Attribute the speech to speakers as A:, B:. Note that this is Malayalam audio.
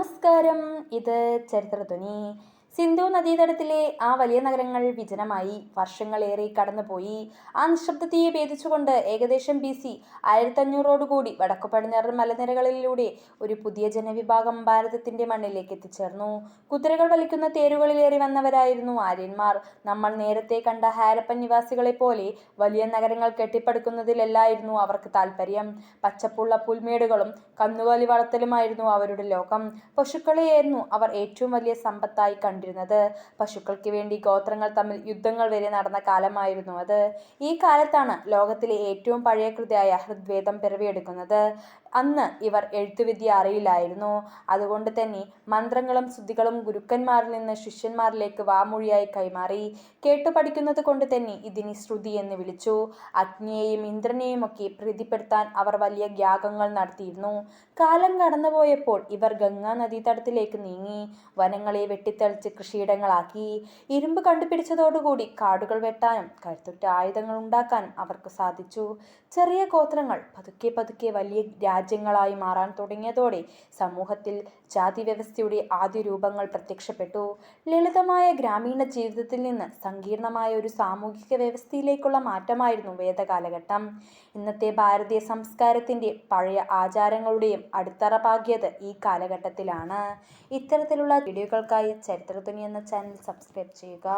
A: നമസ്കാരം. ഇത് ചരിത്രധ്വനി. സിന്ധു നദീതടത്തിലെ ആ വലിയ നഗരങ്ങൾ വിജനമായി. വർഷങ്ങളേറെ കടന്നുപോയി. ആ നിശബ്ദതയെ ഭേദിച്ചുകൊണ്ട് ഏകദേശം BC 1500 വടക്കു പടിഞ്ഞാറൻ മലനിരകളിലൂടെ ഒരു പുതിയ ജനവിഭാഗം ഭാരതത്തിന്റെ മണ്ണിലേക്ക് എത്തിച്ചേർന്നു. കുതിരകൾ വലിക്കുന്ന തേരുകളിലേറി വന്നവരായിരുന്നു ആര്യന്മാർ. നമ്മൾ നേരത്തെ കണ്ട ഹാരപ്പൻ നിവാസികളെ പോലെ വലിയ നഗരങ്ങൾ കെട്ടിപ്പടുക്കുന്നതിലല്ലായിരുന്നു അവർക്ക് താല്പര്യം. പച്ചപ്പുള്ള പുൽമേടുകളും കന്നുകാലി വളർത്തലുമായിരുന്നു അവരുടെ ലോകം. പശുക്കളെയായിരുന്നു അവർ ഏറ്റവും വലിയ സമ്പത്തായി കണ്ടിരുന്നത്. പശുക്കൾക്ക് വേണ്ടി ഗോത്രങ്ങൾ തമ്മിൽ യുദ്ധങ്ങൾ വരെ നടന്ന കാലമായിരുന്നു അത്. ഈ കാലത്താണ് ലോകത്തിലെ ഏറ്റവും പഴയ കൃതിയായ ഋഗ്വേദം പിറവിയെടുക്കുന്നത്. അന്ന് ഇവർ എഴുത്തുവിദ്യ അറിയില്ലായിരുന്നു. അതുകൊണ്ട് തന്നെ മന്ത്രങ്ങളും സ്തുതികളും ഗുരുക്കന്മാരിൽ നിന്ന് ശിഷ്യന്മാരിലേക്ക് വാമൊഴിയായി കൈമാറി. കേട്ടു പഠിക്കുന്നത് കൊണ്ട് തന്നെ ഇതിനെ ശ്രുതി എന്ന് വിളിച്ചു. അഗ്നിയെയും ഇന്ദ്രനെയും ഒക്കെ പ്രീതിപ്പെടുത്താൻ അവർ വലിയ യാഗങ്ങൾ നടത്തിയിരുന്നു. കാലം കടന്നുപോയപ്പോൾ ഇവർ ഗംഗാ നദീതടത്തിലേക്ക് നീങ്ങി. വനങ്ങളെ വെട്ടിത്തെളിച്ച് കൃഷിയിടങ്ങളാക്കി. ഇരുമ്പ് കണ്ടുപിടിച്ചതോടുകൂടി കാടുകൾ വെട്ടാനും കരുത്തുറ്റ ആയുധങ്ങൾ ഉണ്ടാക്കാൻ അവർക്ക് സാധിച്ചു. ചെറിയ ഗോത്രങ്ങൾ പതുക്കെ പതുക്കെ വലിയ രാജ്യങ്ങളായി മാറാൻ തുടങ്ങിയതോടെ സമൂഹത്തിൽ ജാതി വ്യവസ്ഥയുടെ ആദ്യ രൂപങ്ങൾ പ്രത്യക്ഷപ്പെട്ടു. ലളിതമായ ഗ്രാമീണ ജീവിതത്തിൽ നിന്ന് സങ്കീർണമായ ഒരു സാമൂഹിക വ്യവസ്ഥയിലേക്കുള്ള മാറ്റമായിരുന്നു വേദകാലഘട്ടം. ഇന്നത്തെ ഭാരതീയ സംസ്കാരത്തിന്റെ പഴയ ആചാരങ്ങളുടെയും അടിത്തറ പാകിയത് ഈ കാലഘട്ടത്തിലാണ്. ഇത്തരത്തിലുള്ള വീഡിയോകൾക്കായി ചരിത്രധ്വനി എന്ന ചാനൽ സബ്സ്ക്രൈബ് ചെയ്യുക.